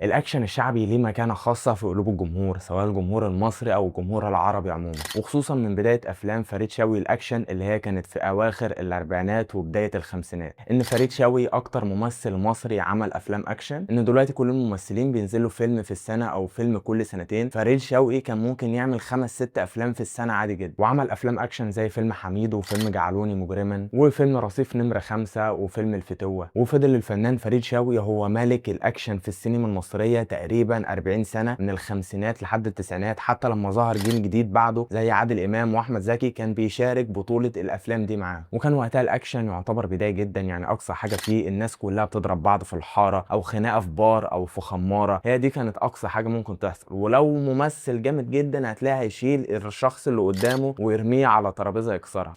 الاكشن الشعبي ليه مكانة خاصة في قلوب الجمهور، سواء الجمهور المصري او الجمهور العربي عموما، وخصوصا من بداية افلام فريد شوقي الاكشن اللي هي كانت في اواخر الاربعينات وبداية الخمسينات. ان فريد شوقي اكتر ممثل مصري عمل افلام اكشن، ان دلوقتي كل الممثلين بينزلوا فيلم في السنة او فيلم كل سنتين. فريد شوقي كان ممكن يعمل 5 6 افلام في السنة عادي جدا، وعمل افلام اكشن زي فيلم حميد وفيلم جعلوني مجرما وفيلم رصيف نمرة 5 وفيلم الفتوة. وفضل الفنان فريد شوقي هو ملك الاكشن في السينما المصرية تقريبا 40 سنة، من الخمسينات لحد التسعينات، حتى لما ظهر جيل جديد بعده زي عادل امام واحمد زكي كان بيشارك بطولة الافلام دي معاه. وكان وقتها الاكشن يعتبر بداية جدا، يعني اقصى حاجة فيه الناس كلها بتضرب بعض في الحارة او خناقة في بار او في خمارة، هي دي كانت اقصى حاجة ممكن تحصل. ولو ممثل جامد جدا هتلاقيه هيشيل الشخص اللي قدامه ويرميه على ترابيزة يكسرها.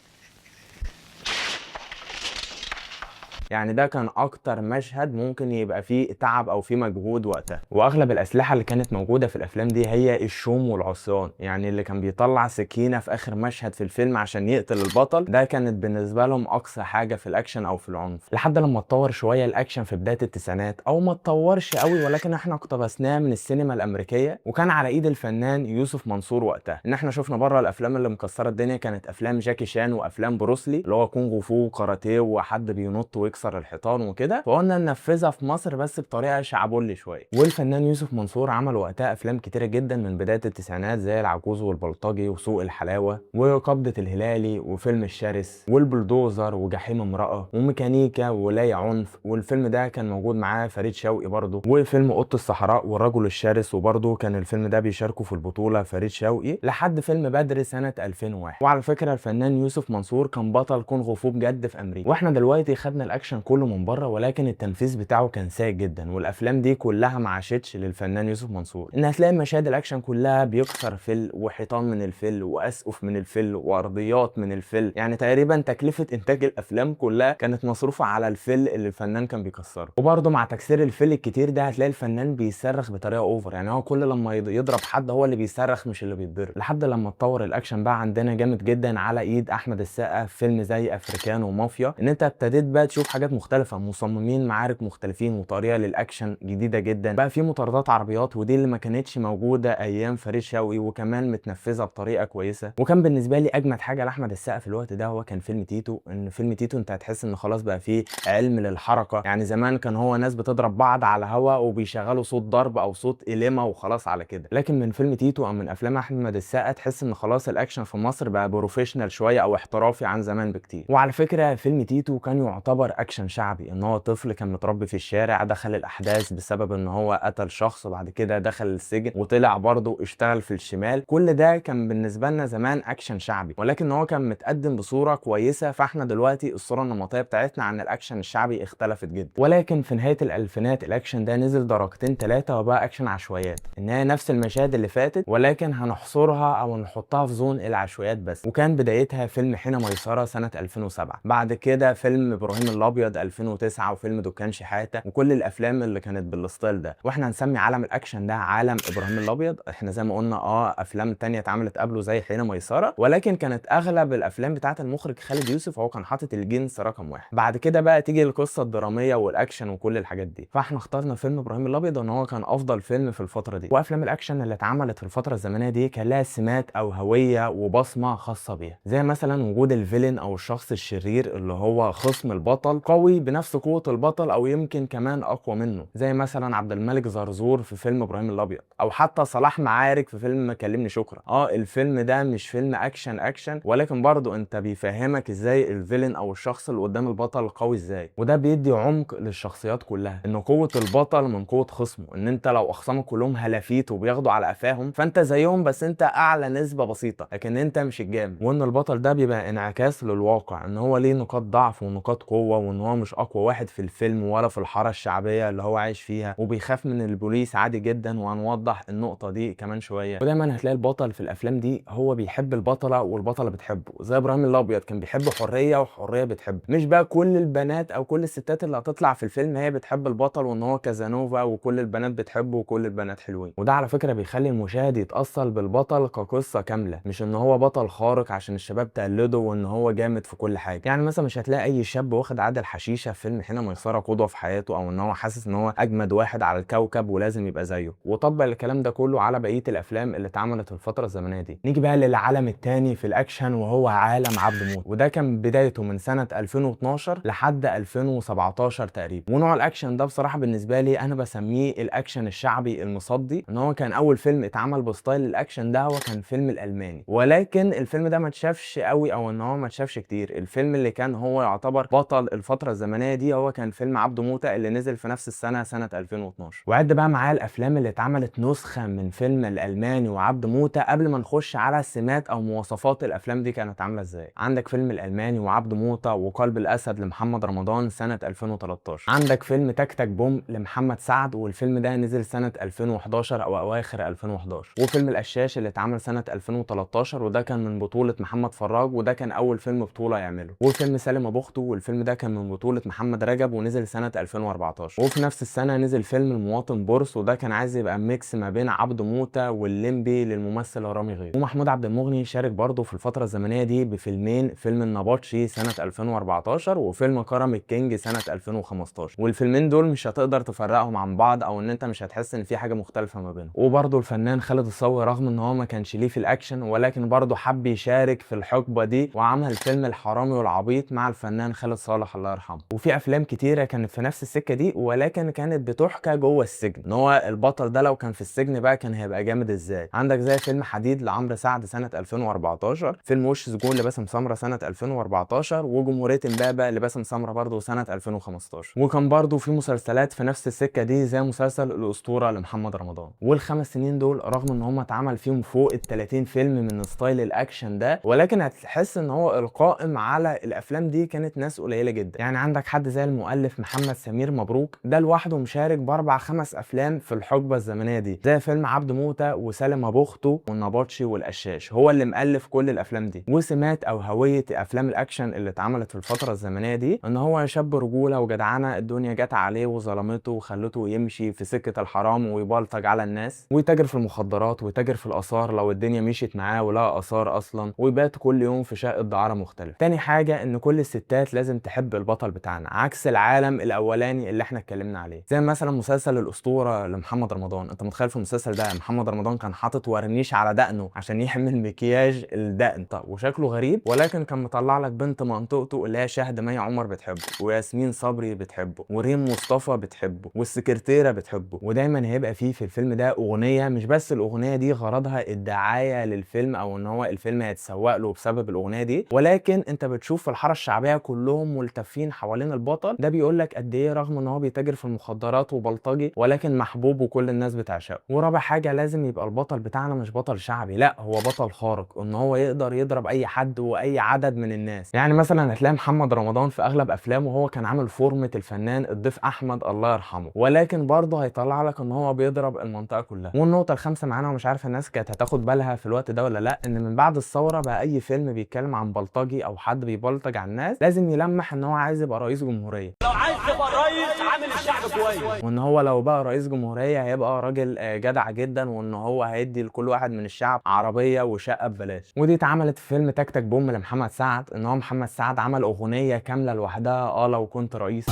يعني ده كان اكتر مشهد ممكن يبقى فيه تعب او فيه مجهود وقتها. واغلب الاسلحه اللي كانت موجوده في الافلام دي هي الشوم والعصيان، يعني اللي كان بيطلع سكينه في اخر مشهد في الفيلم عشان يقتل البطل، ده كانت بالنسبه لهم اقصى حاجه في الاكشن او في العنف. لحد لما اتطور شويه الاكشن في بدايه التسعينات، او ما اتطورش قوي ولكن احنا اقتبسناه من السينما الامريكيه، وكان على ايد الفنان يوسف منصور وقتها. ان احنا شفنا بره الافلام اللي مكسره الدنيا كانت افلام جاكي شان وافلام بروسلي اللي هو كونغ فو كاراتيه وحد بينط ويكسر الحيطان وكده، فقلنا ننفذها في مصر بس بطريقه شعبولي شويه. والفنان يوسف منصور عمل وقتها افلام كتيره جدا من بدايه التسعينات زي العجوز والبلطجي وسوق الحلاوه وقبضه الهلالي وفيلم الشرس والبلدوزر وجحيم امراه وميكانيكا ولاي عنف، والفيلم ده كان موجود معاه فريد شوقي برضه، وفيلم قط الصحراء والرجل الشرس، وبرضه كان الفيلم ده بيشاركوا في البطوله فريد شوقي، لحد فيلم بدر سنه 2001. وعلى فكره الفنان يوسف منصور كان بطل كونغ فو بجد في امريكا. واحنا دلوقتي خدنا الاكشن كله من بره، ولكن التنفيذ بتاعه كان سيء جدا، والافلام دي كلها ما عاشتش للفنان يوسف منصور. ان هتلاقي مشاهد الاكشن كلها بيكسر فل وحيطان من الفل واسقف من الفل وارضيات من الفل، يعني تقريبا تكلفه انتاج الافلام كلها كانت مصروفه على الفل اللي الفنان كان بيكسره. وبرده مع تكسير الفل الكتير ده هتلاقي الفنان بيصرخ بطريقه اوفر، يعني هو كل لما يضرب حد هو اللي بيصرخ مش اللي بيتضرب. لحد لما اتطور الاكشن بقى عندنا جامد جدا على ايد احمد السقا في فيلم زي افريكان ومافيا، ان انت ابتديت بقى تشوف حاجات مختلفه، مصممين معارك مختلفين وطريقه للاكشن جديده جدا، بقى في مطاردات عربيات ودي اللي ما كانتش موجوده ايام فريد شوقي، وكمان متنفذه بطريقه كويسه. وكان بالنسبه لي اجمد حاجه لاحمد السقا في الوقت ده هو كان فيلم تيتو. ان فيلم تيتو انت هتحس ان خلاص بقى فيه علم للحركه، يعني زمان كان هو ناس بتضرب بعض على هوا وبيشغلوا صوت ضرب او صوت إليمة وخلاص على كده، لكن من فيلم تيتو او من افلام احمد السقا تحس ان خلاص الاكشن في مصر بقى بروفيشنال شويه او احترافي عن زمان بكتير. وعلى فكره فيلم تيتو كان يعتبر اكشن شعبي، ان هو طفل كان متربي في الشارع دخل الاحداث بسبب ان هو قتل شخص وبعد كده دخل السجن وطلع برضه اشتغل في الشمال، كل ده كان بالنسبه لنا زمان اكشن شعبي، ولكن هو كان متقدم بصوره كويسه. فاحنا دلوقتي الصوره النمطيه بتاعتنا عن الاكشن الشعبي اختلفت جدا. ولكن في نهايه الالفينات الاكشن ده نزل درجتين ثلاثه وبقى اكشن عشوائيات، ان هي نفس المشاهد اللي فاتت ولكن هنحصرها او نحطها في زون العشوائيات بس. وكان بدايتها فيلم حين ميسره سنه 2007، بعد كده فيلم ابراهيم الابيض 2009، وفيلم دكان شحاته، وكل الافلام اللي كانت بالستايل ده. واحنا هنسمي عالم الاكشن ده عالم ابراهيم الابيض. احنا زي ما قلنا افلام تانية اتعملت قبله زي حين ميسره، ولكن كانت اغلب الافلام بتاعه المخرج خالد يوسف هو كان حاطط الجنس رقم واحد. بعد كده بقى تيجي القصه الدراميه والاكشن وكل الحاجات دي، فاحنا اخترنا فيلم ابراهيم الابيض ان هو كان افضل فيلم في الفتره دي. وافلام الاكشن اللي اتعملت في الفتره الزمنيه دي كان لها سمات او هويه وبصمه خاصه بيها، زي مثلا وجود الفيلن او الشخص الشرير اللي هو خصم البطل قوي بنفس قوه البطل او يمكن كمان اقوى منه، زي مثلا عبد الملك زرزور في فيلم ابراهيم الابيض، او حتى صلاح معارك في فيلم كلمني شكرا. الفيلم ده مش فيلم اكشن ولكن برضه انت بيفهمك ازاي الفيلن او الشخص اللي قدام البطل قوي ازاي، وده بيدي عمق للشخصيات كلها، ان قوه البطل من قوه خصمه، ان انت لو اخصامك كلهم هلافيت وبياخدوا على قفاهم فانت زيهم بس انت اعلى نسبه بسيطه، لكن انت مش الجامد. وان البطل ده بيبقى انعكاس للواقع، ان هو ليه نقاط ضعف ونقاط قوه، وان هو مش اقوى واحد في الفيلم ولا في الحاره الشعبيه اللي هو عايش فيها، وبيخاف من البوليس عادي جدا، وهنوضح النقطه دي كمان شويه. ودايما هتلاقي البطل في الافلام دي هو بيحب البطله والبطله بتحبه، زي ابراهيم الابيض كان بيحب حريه وحريه بتحبه، مش بقى كل البنات او كل الستات اللي هتطلع في الفيلم هي بتحب البطل وان هو كازانوفا وكل البنات بتحبه وكل البنات حلوين. وده على فكره بيخلي المشاهد يتاثر بالبطل كقصه كامله، مش ان هو بطل خارق عشان الشباب تقلده وان هو جامد في كل حاجه. يعني مثلا مش هتلاقي اي شاب واخد عادل الحشيشه في فيلم حين ميسره قدوه في حياته، او ان هو حاسس ان هو اجمد واحد على الكوكب ولازم يبقى زيه، وطبق الكلام ده كله على بقيه الافلام اللي اتعملت في الفتره الزمنيه دي. نيجي بقى للعالم الثاني في الاكشن وهو عالم عبد موت، وده كان بدايته من سنه 2012 لحد 2017 تقريبا. ونوع الاكشن ده بصراحه بالنسبه لي انا بسميه الاكشن الشعبي المصدي، ان هو كان اول فيلم اتعمل بستايل الاكشن ده هو كان فيلم الالماني، ولكن الفيلم ده ما اتشافش قوي، او ان هو ما اتشافش كتير. الفيلم اللي كان هو يعتبر بطل الفتره الزمنيه دي هو كان فيلم عبده موته اللي نزل في نفس السنه، سنه 2012. وعد بقى معايا الافلام اللي اتعملت نسخه من فيلم الالماني وعبده موته قبل ما نخش على السمات او مواصفات الافلام دي كانت عامله ازاي. عندك فيلم الالماني وعبده موته وقلب الاسد لمحمد رمضان سنه 2013. عندك فيلم تك تك بوم لمحمد سعد، والفيلم ده نزل سنه 2011 او اواخر 2011. وفيلم القشاش اللي اتعمل سنه 2013 وده كان من بطوله محمد فراج، وده كان اول فيلم بطوله يعمله. وفيلم سالم ابو اخته، والفيلم ده كان من بطوله محمد رجب ونزل سنه 2014. وفي نفس السنه نزل فيلم المواطن بورس، وده كان عايز يبقى ميكس ما بين عبده موته والليمبي للممثل رامي غيث. ومحمود عبد المغني شارك برضه في الفتره الزمنيه دي بفيلمين، فيلم النبطشي سنه 2014 وفيلم كرم الكينج سنه 2015. والفيلمين دول مش هتقدر تفرقهم عن بعض، او ان انت مش هتحس ان في حاجه مختلفه ما بينهم. وبرضه الفنان خالد الصاوي رغم ان هو ما كانش ليه في الاكشن، ولكن برضه حب يشارك في الحقبه دي وعمل فيلم الحرامي والعبيط مع الفنان خالد صالح الله يرحمه. وفي افلام كتيره كانت في نفس السكه دي، ولكن كانت بتحكى جوه السجن، ان هو البطل ده لو كان في السجن بقى كان هيبقى جامد ازاي. عندك زي فيلم حديد لعمرو سعد سنه 2014، فيلم وش سجون لباسم سمره سنه 2014، وجمهوريه امبابه لباسم سمره برضه سنه 2015. وكان برضه في مسلسلات في نفس السكه دي زي مسلسل الاسطوره لمحمد رمضان. والخمس سنين دول رغم ان هم اتعمل فيهم فوق ال 30 فيلم من ستايل الاكشن ده، ولكن هتحس ان هو القائم على الافلام دي كانت ناس قليله جدا. يعني عندك حد زي المؤلف محمد سمير مبروك، ده لوحده مشارك باربع خمس افلام في الحقبه الزمنيه دي، زي فيلم عبد موته وسالم ابو اخته والنبطشي والقشاش، هو اللي مؤلف كل الافلام دي. وسمات او هويه افلام الاكشن اللي اتعملت في الفتره الزمنيه دي ان هو شاب رجوله وجدعنه، الدنيا جت عليه وظلمته وخلته يمشي في سكه الحرام ويبلطج على الناس ويتاجر في المخدرات ويتاجر في الاثار لو الدنيا مشيت معاه ولا اثار اصلا، ويبات كل يوم في شقه دعاره مختلف. تاني حاجه ان كل الستات لازم تحب البطل بتاعنا عكس العالم الاولاني اللي احنا اتكلمنا عليه. زي مثلا مسلسل الاسطوره لمحمد رمضان، انت متخيل في المسلسل ده محمد رمضان كان حاطط ورنيش على دقنه عشان يحمل مكياج الدقن، طب وشكله غريب، ولكن كان مطلع لك بنت منطقته اللي هي شهد مي عمر بتحبه، وياسمين صبري بتحبه، وريم مصطفى بتحبه، والسكرتيره بتحبه. ودايما هيبقى فيه في الفيلم ده اغنيه، مش بس الاغنيه دي غرضها الدعايه للفيلم او ان هو الفيلم هيتسوق له بسبب الاغنيه دي، ولكن انت بتشوف في الحاره الشعبيه كلهم ملتفين حوالين البطل ده، بيقول لك قد ايه رغم ان هو بيتاجر في المخدرات وبلطجي ولكن محبوب وكل الناس بتعشقه. ورابع حاجه لازم يبقى البطل بتاعنا مش بطل شعبي، لا هو بطل خارق، ان هو يقدر يضرب اي حد واي عدد من الناس. يعني مثلا هتلاقي محمد رمضان في اغلب افلامه هو كان عامل فورمه الفنان الضيف احمد الله يرحمه، ولكن برضه هيطلع لك ان هو بيضرب المنطقه كلها. والنقطه الخامسه معانا، ومش عارف الناس كانت هتاخد بالها في الوقت ده ولا لا، ان من بعد الثوره بقى اي فيلم بيتكلم عن بلطجي او حد بيبلطج على الناس لازم يلمح ان هو عايز يبقى رئيس جمهوريه، لو عايز تبقى رئيس عامل الشعب كويس، وان هو لو بقى رئيس جمهوريه هيبقى راجل جدع جدا، وان هو هيدي لكل واحد من الشعب عربيه وشقه ببلاش. ودي اتعملت في فيلم تك تك بوم لمحمد سعد، ان هو محمد سعد عمل اغنيه كامله لوحدها لو كنت رئيس.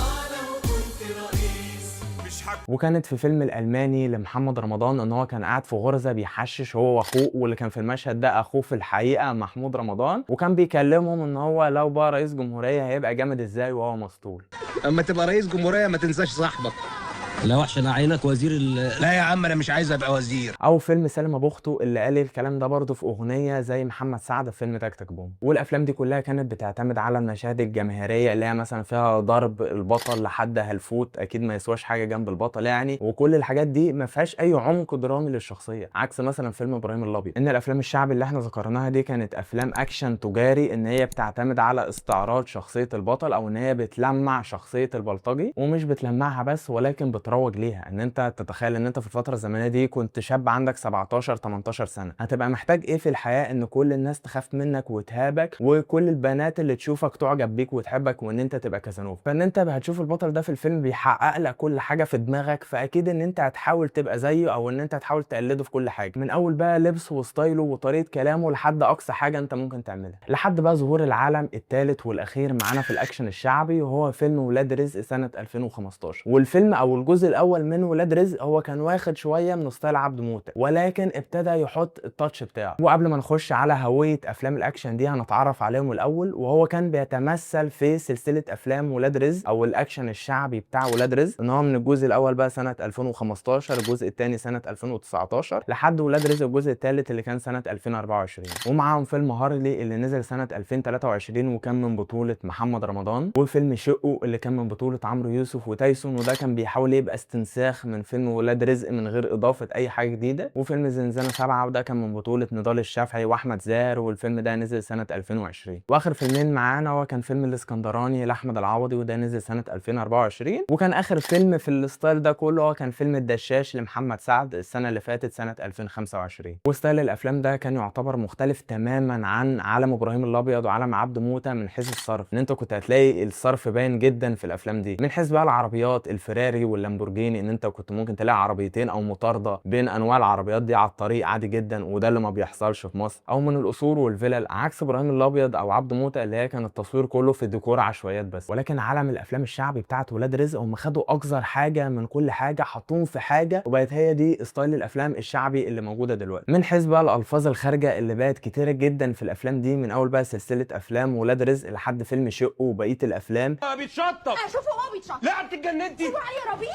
وكانت في فيلم الالماني لمحمد رمضان ان هو كان قاعد في غرزه بيحشش هو واخوه، واللي كان في المشهد ده اخوه في الحقيقه محمود رمضان، وكان بيكلمهم ان هو لو بقى رئيس جمهوريه هيبقى جامد ازاي وهو مسطول. اما تبقى رئيس جمهوريه ما تنساش صاحبك. لا وحش انا عينك وزير لا يا عم انا مش عايز ابقى وزير. او فيلم سالم ابو اخته اللي قال الكلام ده برضه في اغنيه زي محمد سعد في فيلم تك تك بوم. والافلام دي كلها كانت بتعتمد على المشاهد الجماهيريه اللي هي مثلا فيها ضرب البطل لحد هلفوت اكيد ما يسواش حاجه جنب البطل يعني، وكل الحاجات دي ما فيهاش اي عمق درامي للشخصيه، عكس مثلا فيلم ابراهيم الابيض. ان الافلام الشعبي اللي احنا ذكرناها دي كانت افلام اكشن تجاري، ان هي بتعتمد على استعراض شخصيه البطل او ان هي بتلمع شخصيه البلطجي، ومش بتلمعها بس ولكن بتروج ليها، ان انت تتخيل ان انت في الفتره الزمنيه دي كنت شاب عندك 17 18 سنه، هتبقى محتاج ايه في الحياه؟ ان كل الناس تخاف منك وتهابك، وكل البنات اللي تشوفك تعجب بيك وتحبك، وان انت تبقى كازانوفا. فان انت هتشوف البطل ده في الفيلم بيحقق لك كل حاجه في دماغك، فاكيد ان انت هتحاول تبقى زيه، او ان انت هتحاول تقلده في كل حاجه، من اول بقى لبس وستايله وطريقه كلامه لحد اقصى حاجه انت ممكن تعملها، لحد بقى ظهور العالم الثالث والاخير معانا في الاكشن الشعبي، وهو فيلم ولاد رزق سنه 2015. والفيلم او الجزء الاول من ولاد رزق هو كان واخد شويه من ستايل عبده موته، ولكن ابتدى يحط التاتش بتاعه. وقبل ما نخش على هويه افلام الاكشن دي هنتعرف عليهم الاول، وهو كان بيتمثل في سلسله افلام ولاد رزق او الاكشن الشعبي بتاع ولاد رزق، ان هو من الجزء الاول بقى سنه 2015، الجزء الثاني سنه 2019، لحد ولاد رزق الجزء الثالث اللي كان سنه 2024. ومعاهم فيلم هارلي اللي نزل سنه 2023 وكان من بطوله محمد رمضان، وفيلم شقه اللي كان من بطوله عمرو يوسف وتايسون، وده كان بيحاول يبقى استنساخ من فيلم ولاد رزق من غير اضافه اي حاجه جديده. وفيلم زنزانه 7 وده كان من بطوله نضال الشافعي واحمد زاهر، والفيلم ده نزل سنه 2020. واخر فيلمين معانا هو كان فيلم الاسكندراني لاحمد العوضي وده نزل سنه 2024. وكان اخر فيلم في الستايل ده كله هو كان فيلم الدشاش لمحمد سعد السنه اللي فاتت سنه 2025. وستايل الافلام ده كان يعتبر مختلف تماما عن عالم ابراهيم الابيض وعالم عبده موته من حيث الصرف، ان انت كنت هتلاقي الصرف باين جدا في الافلام دي، من حيث بقى العربيات الفراري واللامبورجيني، ان انت كنت ممكن تلاقي عربيتين او مطارده بين انواع العربيات دي على الطريق عادي جدا، وده اللي ما بيحصلش في مصر، او من القصور والفلل، عكس ابراهيم الابيض او عبده موته اللي هي كان التصوير كله في ديكور عشوائيات بس. ولكن عالم الافلام الشعبي بتاعت ولاد رزق هم خدوا اقذر حاجه من كل حاجه حطوهم في حاجه، وبقت هي دي ستايل الافلام الشعبي اللي موجوده دلوقتي، من حيث بقى الالفاظ الخارجه اللي بقت كتيره جدا في الافلام دي، من اول بقى سلسله افلام ولاد رزق لحد فيلم شقه وبقيه الافلام. بيتشطب اشوفه هو بيتشطب. لا بتتجننتي. اوعى يا ربيع.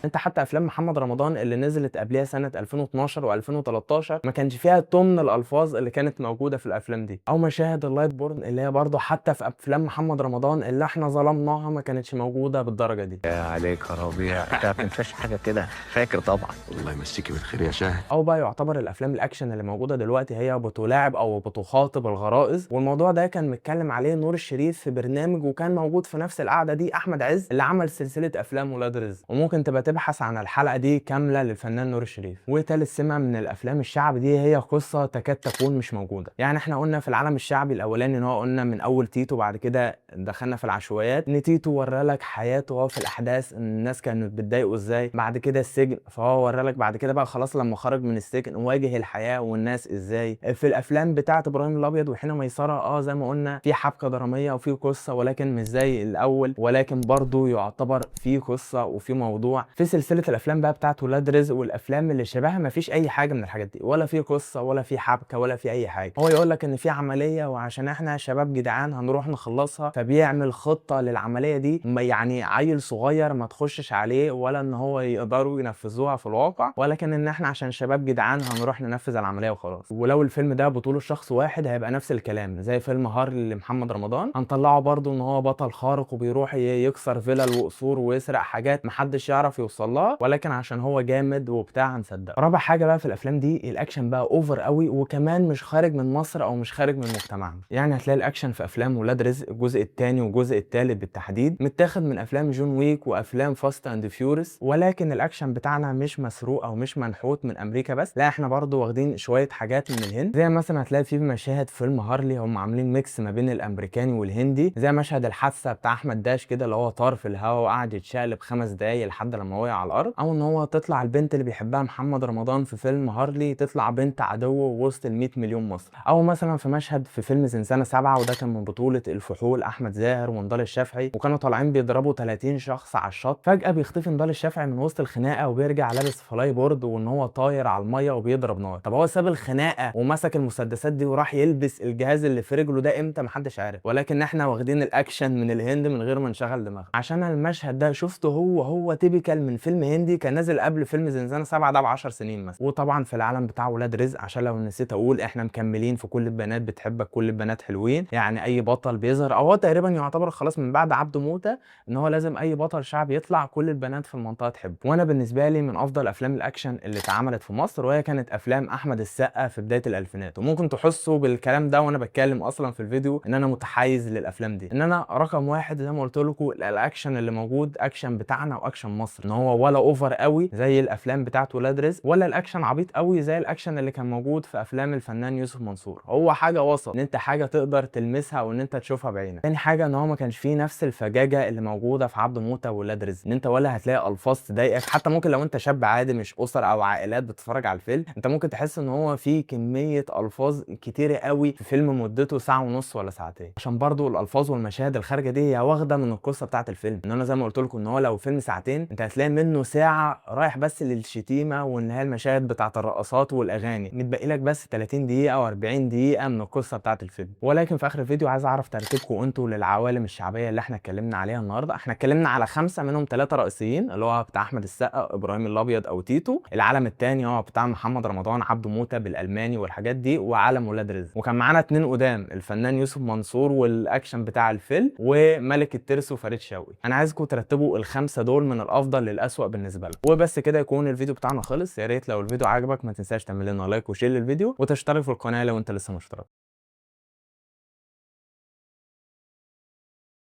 انت حتى افلام محمد رمضان اللي نزلت قبلها سنه 2012 و2013 ما كانش فيها تمن الالفاظ اللي كانت موجوده في الافلام دي، او مشاهد اللايت بورن اللي هي برضه حتى في افلام محمد رمضان اللي احنا ظلمناها ما كانتش موجوده بالدرجه دي. يا عليك يا ربيع، انت ما بتنساش حاجه كده، فاكر طبعا. الله يمسيكي بالخير يا شاهد. او بقى يعتبر الافلام الاكشن اللي موجوده دلوقتي هي بتلاعب او بتخاطب الغرائز، والموضوع ده كان متكلم عليه نور الشريف في برنامج، وكان موجود في نفس القعده دي احمد عز اللي عمل سلسله افلام ولاد رزق، وممكن تبقى تبحث عن الحلقه دي كامله للفنان نور الشريف. وتالت سمه من الافلام الشعب دي هي قصه تكاد تكون مش موجوده، يعني احنا قلنا في العالم الشعبي الاولاني ان هو قلنا من اول تيتو، بعد كده دخلنا في العشوائيات ان تيتو ورالك حياته وهو في الاحداث ان الناس كانت بتضايقه ازاي، بعد كده السجن فهو ورالك بعد كده بقى خلاص لما خرج من السجن واجه الحياه والناس ازاي. في الافلام بتاعه ابراهيم الابيض وحين ميسره زي ما قلنا في حبكه دراميه وفي قصه، ولكن مش زي الاول، ولكن برضه يعتبر في قصه وفي موضوع. في سلسله الافلام بقى بتاعت ولاد رزق والافلام اللي شبهها مفيش اي حاجه من الحاجات دي، ولا في قصه ولا في حبكه ولا في اي حاجه. هو يقول لك ان في عمليه وعشان احنا شباب جدعان هنروح نخلصها، فبيعمل خطه للعمليه دي، يعني عيل صغير ما تخشش عليه ولا ان هو يقدروا ينفذوها في الواقع، ولكن ان احنا عشان شباب جدعان هنروح ننفذ العمليه وخلاص. ولو الفيلم ده بطوله شخص واحد هيبقى نفس الكلام زي فيلم هارلي لمحمد رمضان، هنطلعه برضو ان هو بطل خارق وبيروح يكسر فيلل وقصور ويسرق حاجات محدش يعرف يوصل لها، ولكن عشان هو جامد وبتاع هنصدقه. رابع حاجه بقى في الافلام دي الاكشن بقى اوفر قوي، وكمان مش خارج من مصر او مش خارج من مجتمعنا. يعني هتلاقي الاكشن في افلام ولاد رزق الجزء الثاني والجزء الثالث بالتحديد متاخد من افلام جون ويك وافلام فاست اند فيوريوس، ولكن الاكشن بتاعنا مش مسروق او مش منحوت من امريكا بس، لا احنا برضو واخدين شويه حاجات من الهند. زي مثلا هتلاقي في مشاهد فيلم هارلي هم عاملين ميكس ما بين الامريكاني والهندي، زي مشهد الحادثه بتاع احمد داش كده اللي هو طار في الهواء وقعد يتشقلب 5 دقايق لحد لما وقع على الارض، او ان هو تطلع البنت اللي بيحبها محمد رمضان في فيلم هارلي تطلع بنت عدوه وسط ال 100 مليون مصري، او مثلا في مشهد في فيلم زنزانه 7 وده كان من بطوله الفحول احمد زاهر ونضال الشافعي، وكانوا طالعين بيضربوا 30 شخص على الشط، فجاه بيختفي نضال الشافعي من وسط الخناقه وبيرجع لابس فلاي بورد وان هو طاير على الميه وبيضرب نار. طب هو ساب الخناقه ومسك المسدسات دي وراح يلبس الجهاز اللي في رجله ده امتى؟ محدش عارف، ولكن احنا واخدين الاكشن من الهند من غير ما نشغل دماغنا، عشان المشهد ده شفته هو تيبيكال من فيلم هندي كان نازل قبل فيلم زنزانه 7 ده ب10 سنين مثلا. وطبعا في العالم بتاع ولاد رزق عشان لو نسيت اقول احنا مكملين في كل البنات بتحبك كل البنات حلوين، يعني اي بطل بيظهر او هو تقريبا يعتبر خلاص من بعد عبده موته ان هو لازم اي بطل شعب يطلع كل البنات في المنطقه تحبه. وانا بالنسبه لي من افضل افلام الاكشن اللي اتعملت في مصر وهي كانت افلام احمد السقا في بدايه الالفينات، وممكن تحسوا بالكلام ده وانا بتكلم اصلا في الفيديو ان انا متحيز للافلام دي، ان انا رقم واحد زي ما قلت لكم الاكشن اللي موجود اكشن بتاعنا واكشن مصري، ان هو ولا اوفر قوي زي الافلام بتاعت ولاد رزق، ولا الاكشن عبيط قوي زي الاكشن اللي كان موجود في افلام الفنان يوسف منصور. هو حاجه وسط، ان انت حاجه تقدر تلمسها وان انت تشوفها بعينك. تاني حاجه ان هو ما كانش فيه نفس الفجاجه اللي موجوده في عبده موته وولاد رزق، ان انت ولا هتلاقي الفاظ تضايقك. حتى ممكن لو انت شاب عادي مش اسر او عائلات بتتفرج على الفيلم، انت ممكن تحس ان هو فيه كميه الفاظ كتيره قوي في فيلم مدته ساعه ونص ولا ساعتين، عشان برضو الالفاظ والمشاهد الخارجه دي هي واخده من القصه بتاعه الفيلم. ان انا زي ما قلت لكم ان هو لو فيلم ساعتين انت هتلاقي منه ساعه رايح بس للشتيمه وان هي المشاهد بتاعه الرقصات والاغاني، متبقي لك بس 30 دقيقه او 40 دقيقه من القصه بتاعه الفيلم. ولكن في اخر الفيديو عايز اعرف ترتيبكم انتوا للعوالم الشعبيه اللي احنا اتكلمنا عليها النهارده. احنا اتكلمنا على 5 منهم 3 رئيسيين، اللي هو بتاع احمد السقا، ابراهيم الابيض او تيتو. العالم الثاني هو بتاع محمد رمضان، عبده موته بالالماني والحاجات دي، وعالم ولاد رزق. وكان معانا 2 قدام، الفنان يوسف منصور والاكشن بتاع الفيلم، وملك الترس وفريد شوقي. انا عايزكم ترتبوا ال5 دول من الافضل للاسوأ بالنسبه لكم. وبس كده يكون الفيديو بتاعنا خلص. يا ريت لو الفيديو عجبك ما تنساش تعمل لنا لايك وشير للفيديو، وتشترك في القناه لو انت لسه مشترك.